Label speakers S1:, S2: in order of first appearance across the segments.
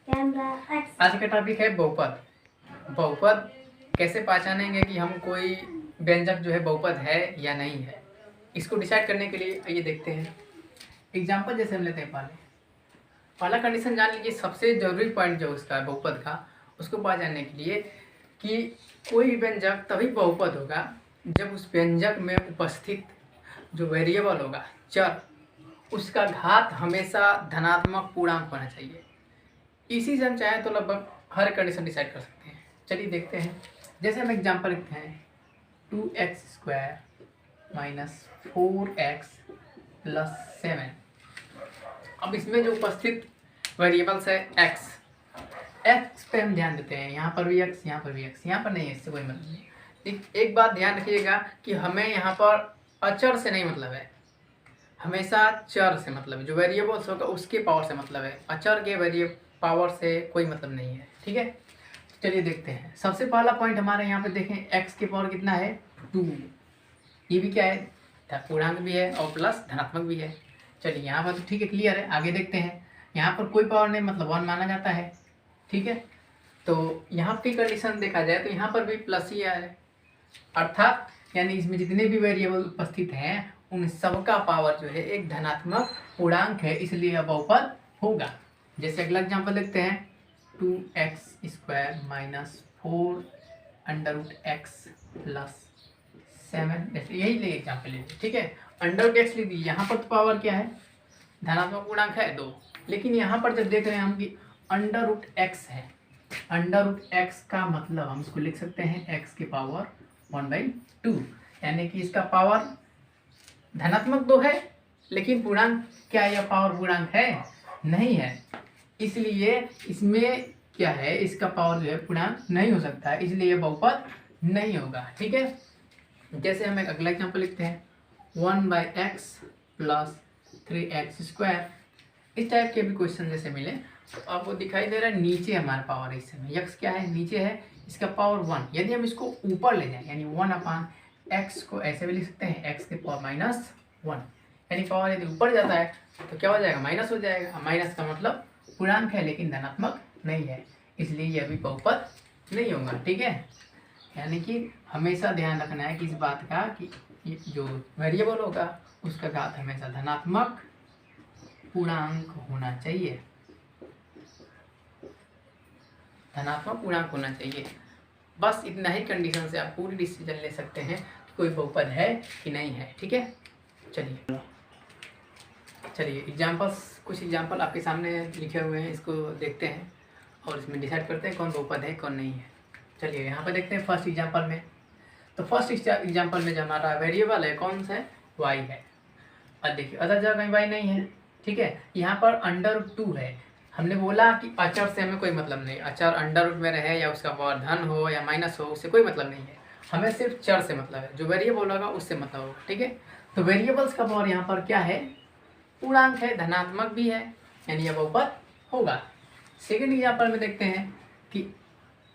S1: आज का टॉपिक है बहुपद। बहुपद कैसे पहचानेंगे कि हम कोई व्यंजक जो है बहुपद है या नहीं है, इसको डिसाइड करने के लिए आइए देखते हैं। एग्जाम्पल जैसे हम लेते हैं, पहला कंडीशन जान लीजिए। सबसे जरूरी पॉइंट जो उसका है बहुपद का, उसको पहचानने के लिए कि कोई व्यंजक तभी बहुपद होगा जब उस व्यंजक में उपस्थित जो वेरिएबल होगा, चर, उसका घात हमेशा धनात्मक पूर्णांक होना चाहिए। इसी से हम चाहें तो लगभग हर कंडीशन डिसाइड कर सकते हैं। चलिए देखते हैं। जैसे हम एग्जांपल लिखते हैं 2x² माइनस 4x प्लस 7। अब इसमें जो उपस्थित वेरिएबल्स है x पे हम ध्यान देते हैं। यहाँ पर भी x, यहाँ पर भी x, यहाँ पर नहीं है, इससे कोई मतलब नहीं। एक बात ध्यान रखिएगा कि हमें यहाँ पर अचर से नहीं मतलब है, हमेशा चर से मतलब है। जो वेरिएबल्स होगा उसके पावर से मतलब है, अचर के वेरिएबल पावर से कोई मतलब नहीं है। ठीक है, चलिए देखते हैं। सबसे पहला पॉइंट हमारे यहाँ पे देखें, x की पावर कितना है 2। ये भी क्या है, पूर्णांक भी है और प्लस धनात्मक भी है। चलिए यहाँ पर तो ठीक है, क्लियर है। आगे देखते हैं। यहाँ पर कोई पावर नहीं, मतलब 1 माना जाता है। ठीक है, तो यहाँ की कंडीशन देखा जाए तो यहाँ पर भी प्लस ही है, अर्थात यानी इसमें जितने भी वेरिएबल उपस्थित हैं उन सबका पावर जो है एक धनात्मक पूर्णांक है, इसलिए यह बहुपद होगा। जैसे अगला एग्जांपल देखते हैं 2x² माइनस 4√x प्लस 7। जैसे यही ले एग्जाम्पल लीजिए। ठीक है, √x लिख दीजिए। यहाँ पर तो पावर क्या है, धनात्मक पूर्णांक है 2, लेकिन यहाँ पर जब देख रहे हैं हम कि √x है, √x का मतलब हम इसको लिख सकते हैं x की पावर 1/2, यानी कि इसका पावर धनात्मक 2 है, लेकिन पूर्णांक क्या यह पावर पूर्णांक है? नहीं है। इसलिए इसमें क्या है, इसका पावर जो है पूर्णांक नहीं हो सकता है, इसलिए यह बहुपद नहीं होगा। ठीक है, जैसे हम एक अगला एग्जांपल लिखते हैं 1/x प्लस 3x²। इस टाइप के भी क्वेश्चन जैसे मिले तो आपको दिखाई दे रहा है नीचे हमारा पावर, इस समय x क्या है, नीचे है, इसका पावर 1। यदि हम इसको ऊपर ले जाएं यानी 1/x को ऐसे भी लिख सकते हैं, x के पावर -1, यानी पावर यदि ऊपर जाता है तो क्या हो जाएगा, माइनस हो जाएगा। माइनस का मतलब पूर्णांक है लेकिन धनात्मक नहीं है, इसलिए यह भी बहुपद नहीं होगा। ठीक है, यानी कि हमेशा ध्यान रखना है कि इस बात का कि जो वेरिएबल होगा उसका घात हमेशा धनात्मक पूर्णांक होना चाहिए, धनात्मक पूर्णांक होना चाहिए। बस इतना ही कंडीशन से आप पूरी डिसीजन ले सकते हैं कि कोई बहुपद है कि नहीं है। ठीक है, चलिए एग्जाम्पल्स, कुछ एग्जाम्पल आपके सामने लिखे हुए हैं, इसको देखते हैं और इसमें डिसाइड करते हैं कौन बहुपद है कौन नहीं है। चलिए यहाँ पर देखते हैं फर्स्ट एग्जाम्पल में। तो फर्स्ट एग्जाम्पल में जो हमारा वेरिएबल है कौन सा है, y है। और देखिए अदर जगह कहीं y नहीं है। ठीक है, यहाँ पर √2 है। हमने बोला कि अचर से हमें कोई मतलब नहीं, अचर अंडर में रहे या उसका पावर धन हो या माइनस हो, उससे कोई मतलब नहीं है, हमें सिर्फ चर से मतलब है, जो वेरिएबल होगा उससे मतलब होगा। ठीक है, तो वेरिएबल्स का पावर यहाँ पर क्या है, पूर्णांक है, धनात्मक भी है, यानी यह बहुपद होगा। सेकेंड एग्जाम्पल में देखते हैं कि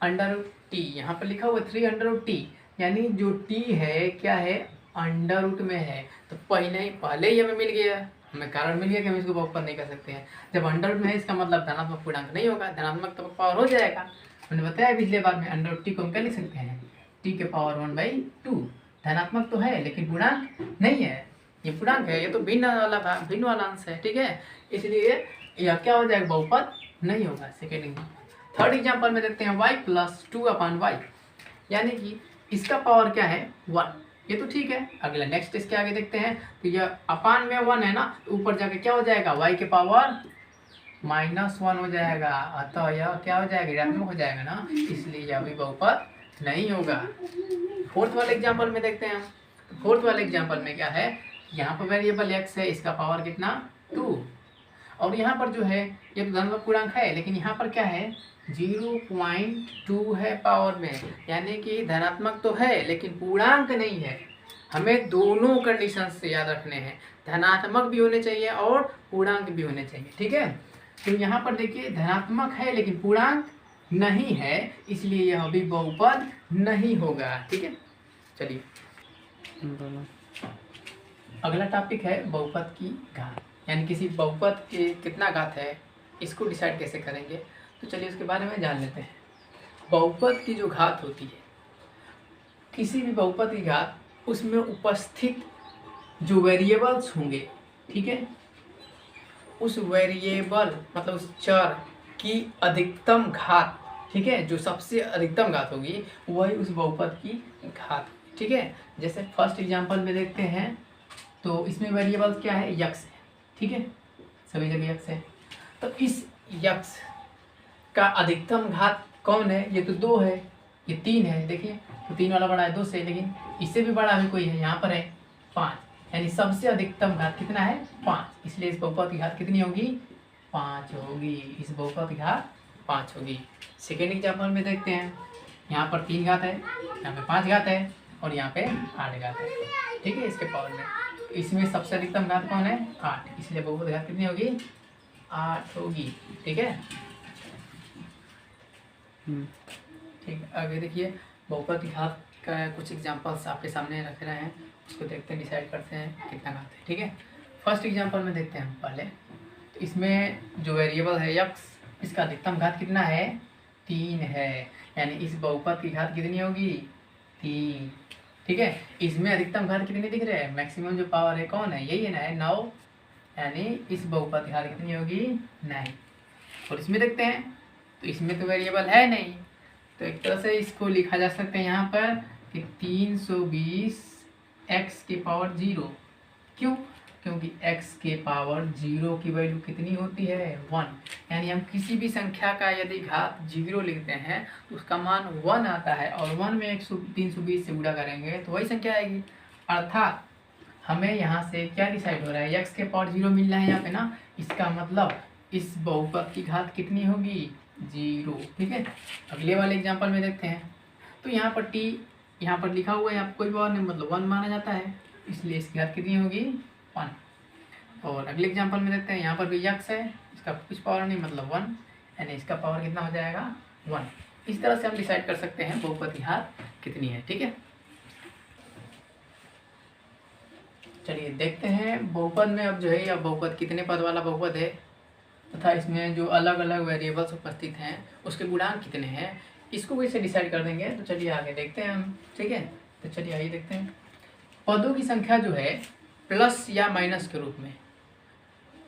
S1: √t, यहाँ पर लिखा हुआ 3√t, यानी जो t है क्या है, अंडर रूट में है, तो पहले ही हमें मिल गया, हमें कारण मिल गया कि हम इसको बहुपद नहीं कर सकते हैं। जब अंडर रूट में है इसका मतलब धनात्मक पूर्णांक नहीं होगा, धनात्मक तो पावर हो जाएगा। मैंने बताया पिछले बार में √t को हम क्या लिख सकते हैं, t के पावर 1/2। धनात्मक तो है लेकिन पूर्णांक नहीं है, ये पूर्णांक है, ये तो भिन्न वाला अंश है। ठीक है, इसलिए यह क्या हो जाएगा, बहुपद नहीं होगा। सेकेंड थर्ड एग्जाम्पल में देखते हैं y प्लस 2/y, यानी कि इसका पावर क्या है 1, ये तो ठीक है। अगला नेक्स्ट इसके आगे देखते हैं, तो यह अपान में 1 है ना, तो ऊपर जाके क्या हो जाएगा, y के पावर -1 हो जाएगा, अतः यह क्या हो जाएगा, ऋणात्मक हो जाएगा ना, इसलिए यह भी बहुपद नहीं होगा। फोर्थ वाले एग्जाम्पल में देखते हैं। फोर्थ वाले एग्जाम्पल में क्या है, यहाँ पर वेरिएबल x है, इसका पावर कितना 2, और यहाँ पर जो है ये तो धनात्मक पूर्णांक है, लेकिन यहाँ पर क्या है 0.2 है पावर में, यानी कि धनात्मक तो है लेकिन पूर्णांक नहीं है। हमें दोनों कंडीशन से याद रखने हैं, धनात्मक भी होने चाहिए और पूर्णांक भी होने चाहिए। ठीक है, तो यहाँ पर देखिए धनात्मक है लेकिन पूर्णांक नहीं है, इसलिए यह भी बहुपद नहीं होगा। ठीक है, चलिए अगला टॉपिक है बहुपद की घात, यानी किसी बहुपद के कितना घात है इसको डिसाइड कैसे करेंगे। तो चलिए उसके बारे में जान लेते हैं। बहुपद की जो घात होती है, किसी भी बहुपद की घात, उसमें उपस्थित जो वेरिएबल्स होंगे, ठीक है, उस वेरिएबल मतलब उस चर की अधिकतम घात, ठीक है, जो सबसे अधिकतम घात होगी वही उस बहुपद की घात, ठीक है। जैसे फर्स्ट एग्जांपल में देखते हैं तो इसमें वेरिएबल क्या है, यक्स है, ठीक है, सभी जगह यक्स है। तो इस यक्स का अधिकतम घात कौन है, ये तो 2 है, ये 3 है, देखिए तो 3 वाला बड़ा है 2 से, लेकिन इससे भी बड़ा भी कोई है, यहाँ पर है 5, यानी सबसे अधिकतम घात कितना है 5, इसलिए इस बहुपद की घात कितनी होगी 5 होगी, इस बहुपद की घात 5 होगी। सेकेंड एग्जाम्पल में देखते हैं, यहाँ पर 3 घात है, यहाँ पे 5 घात है और यहाँ पे 8 घात है, ठीक है, इसके पावर में। तो इसमें सबसे अधिकतम घात कौन है 8, इसलिए बहुपद घात कितनी होगी 8 होगी, ठीक है। ठीक है, आगे देखिए बहुपद की घात का कुछ एग्जांपल्स आपके सामने रख रहे हैं, उसको देखते हैं, डिसाइड करते हैं कितना घात है, ठीक है। फर्स्ट एग्जांपल में देखते हैं हम पहले, तो इसमें जो वेरिएबल है यक्स, इसका अधिकतम घात कितना है 3 है, यानी इस बहुपद की घात कितनी होगी 3, ठीक है। इसमें अधिकतम घात कितनी दिख रहे हैं, मैक्सिमम जो पावर है कौन है, यही है ना, है 9, यानी इस बहुपद की घात कितनी होगी 9। और इसमें देखते हैं तो इसमें तो वेरिएबल है नहीं, तो एक तरह से इसको लिखा जा सकता है यहाँ पर कि 320 x के पावर 0, क्यों, क्योंकि x के पावर 0 की वैल्यू कितनी होती है 1, यानी हम किसी भी संख्या का यदि घात 0 लिखते हैं तो उसका मान 1 आता है, और 1 में 320 से गुणा करेंगे तो वही संख्या आएगी। अर्थात हमें यहाँ से क्या डिसाइड हो रहा है, x के पावर 0 मिल रहा है यहाँ पे ना, इसका मतलब इस बहुपद की घात कितनी होगी 0, ठीक है। अगले वाले एग्जांपल में देखते हैं, तो यहाँ पर t यहाँ पर लिखा हुआ है, यहाँ पर कोई पावर नहीं, मतलब 1 माना जाता है, इसलिए इसकी घात कितनी होगी 1। और अगले एग्जांपल में देखते हैं, यहाँ पर भी यक्स है, इसका कुछ पावर नहीं, मतलब 1, यानी इसका पावर कितना हो जाएगा 1। इस तरह से हम डिसाइड कर सकते हैं बहुपद की घात कितनी है, ठीक है। चलिए देखते हैं बहुपद में अब जो है, अब बहुपद कितने पद वाला बहुपद है तथा इसमें जो अलग अलग वेरिएबल्स उपस्थित हैं उसके गुणांक कितने हैं, इसको कैसे डिसाइड कर देंगे। तो चलिए आगे देखते हैं हम, ठीक है। तो चलिए आइए देखते हैं, पदों की संख्या जो है प्लस या माइनस के रूप में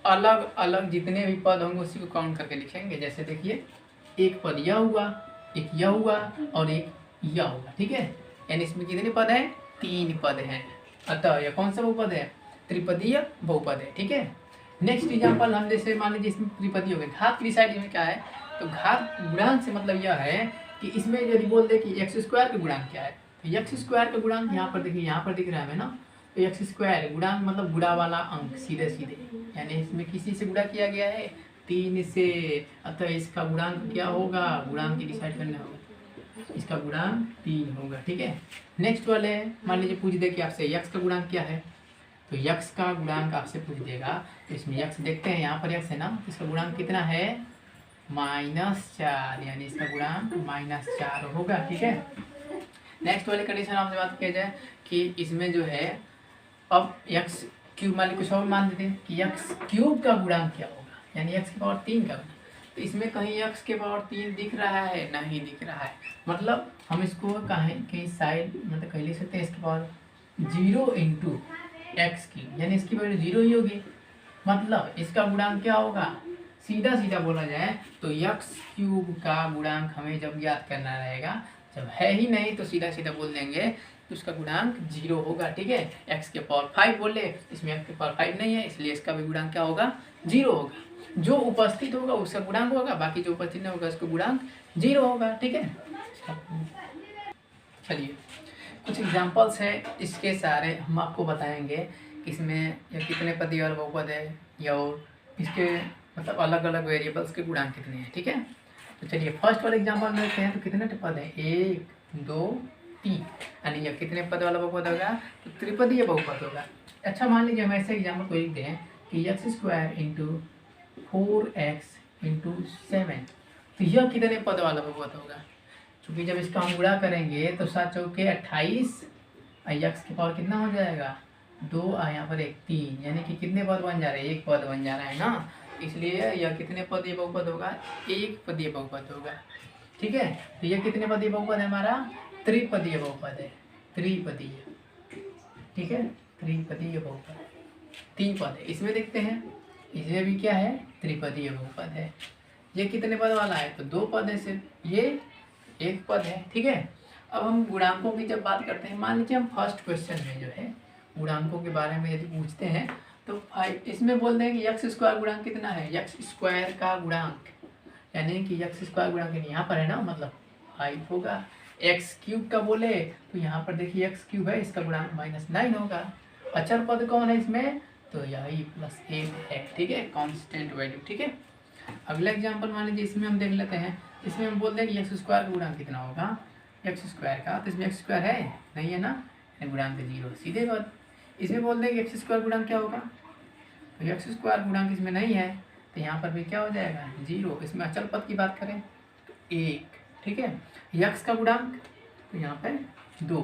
S1: अलग अलग जितने भी पद होंगे उसी को काउंट करके लिखेंगे। जैसे देखिए, एक पद यह हुआ, एक यह हुआ और एक यह होगा, ठीक है, यानी इसमें कितने पद हैं 3 पद हैं, अतः यह कौन सा बहुपद है, त्रिपदीय बहुपद है, ठीक है। नेक्स्ट एग्जांपल हम जैसे मान लीजिए इसमें त्रिपदी हो गए, घात की डिसाइड में क्या है, तो घात गुणांक से मतलब यह है कि इसमें यदि बोल दे कि x स्क्वायर का गुणांक क्या है, तो x स्क्वायर का गुणांक यहाँ पर देखिए, यहाँ पर दिख रहा है हमें ना, तो x स्क्वायर गुणांक मतलब गुणा वाला अंक सीधे सीधे, यानी इसमें किसी से गुणा किया गया है 3 से, अतः इसका गुणांक क्या होगा, गुणांक की डिसाइड करना होगा, इसका गुणांक 3 होगा, ठीक है। नेक्स्ट वाले मान लीजिए पूछ दे कि आपसे x का गुणांक क्या है, तो यक्स का गुणांक आपसे पूछ देगा, तो इसमें यक्स देखते हैं, यहाँ पर यक्स है ना, इसका गुणांक कितना है -4, यानी इसका गुणांक -4 होगा, ठीक है। नेक्स्ट वाली कंडीशन आपसे बात किया जाए कि इसमें जो है अब यक्स क्यूब, मान लीजिए कुछ और मान देते हैं कि यक्स क्यूब का गुणांक क्या होगा, यानी यक्स की पावर 3 का गुणांक, तो इसमें कहीं यक्स के पावर 3 दिख रहा है, नहीं दिख रहा है, मतलब हम इसको कहीं साइड मतलब कहीं लिख सकते हैं, इसके पावर 0 इंटू एक्स की, यानी इसकी वैल्यू 0 ही होगी, मतलब इसका गुणांक क्या होगा, सीधा सीधा बोला जाए तो यक्स क्यूब का गुणांक हमें जब ज्ञात करना रहेगा, जब है ही नहीं तो सीधा सीधा बोल देंगे तो उसका गुणांक 0 होगा, ठीक है। एक्स के पावर 5 बोले, इसमें एक्स के पावर 5 नहीं है, इसलिए इसका भी गुणांक क्या होगा 0 होगा, जो उपस्थित होगा उसका गुणांक होगा, बाकी जो उपस्थित नहीं होगा उसका गुणांक 0 होगा, ठीक है। चलिए कुछ एग्जांपल्स है, इसके सारे हम आपको बताएंगे कि इसमें या कितने पदी और बहुपद है, या और इसके मतलब अलग अलग वेरिएबल्स के गुणांक कितने हैं, ठीक है। तो चलिए फर्स्ट वाले एग्जांपल में देखते हैं, तो कितने पद है 1 2 3, यानी यह कितने पद वाला बहुपद होगा, तो त्रिपदीय बहुपद होगा। अच्छा मान लीजिए हम ऐसे एग्जाम्पल को लिख दें कि x square into 4x into 7, तो यह कितने पद वाला बहुपद होगा, क्योंकि जब इसका हम गुणा करेंगे तो 7 चौके 28, यक्स की पावर कितना हो जाएगा 2, यहाँ पर 1 3, यानी कि कितने पद बन जा रहे हैं, 1 पद बन जा रहा है ना, इसलिए यह कितने पदीय बहुपद होगा, एक पदीय बहुपद होगा। ठीक है, तो यह कितने पदीय बहुपद है, हमारा त्रिपदीय बहुपद है, त्रिपदीय। ठीक है, त्रिपदीय बहुपद, 3 पद है। इसमें देखते हैं, इसमें भी क्या है, त्रिपदीय बहुपद है। ये कितने पद वाला है, तो 2 पद है सिर्फ, ये 1 पद है। ठीक है, अब हम गुणांकों की जब बात करते हैं, मान लीजिए हम फर्स्ट क्वेश्चन में जो है गुणांकों के बारे में यदि पूछते हैं तो इसमें बोल दें कि एक्स स्क्वायर गुणांक कितना है, एक्स स्क्वायर का गुणांक, यानी कि एक्स स्क्वायर गुणांक यहाँ पर है ना, मतलब 5 होगा। एक्स क्यूब का बोले तो यहाँ पर देखिए एक्स क्यूब है, इसका गुणांक -9 होगा। अचर पद कौन है इसमें, तो यही +1 है। ठीक है, कांस्टेंट वैल्यू। ठीक है, अगला एग्जांपल मान लीजिए, इसमें हम देख लेते हैं। इसमें हम बोलते हैं कि एक्स स्क्वायर का गुणांक कितना होगा, एक्स स्क्वायर का, तो इसमें एक्स स्क्वायर है नहीं है ना, गुणांक 0, सीधे बात। इसमें बोलते हैं कि एक्स स्क्वायर गुणांक क्या होगा, तो एक्स स्क्वायर गुणांक इसमें नहीं है, तो यहाँ पर भी क्या हो जाएगा, 0। इसमें अचल पद की बात करें तो 1। ठीक है, यक्स का गुणांक तो यहाँ पे 2।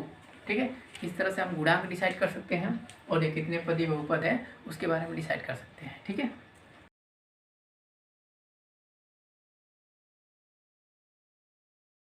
S1: ठीक है, इस तरह से हम गुणांक डिसाइड कर सकते हैं और ये कितने पदीय बहुपद है उसके बारे में डिसाइड कर सकते हैं। ठीक है।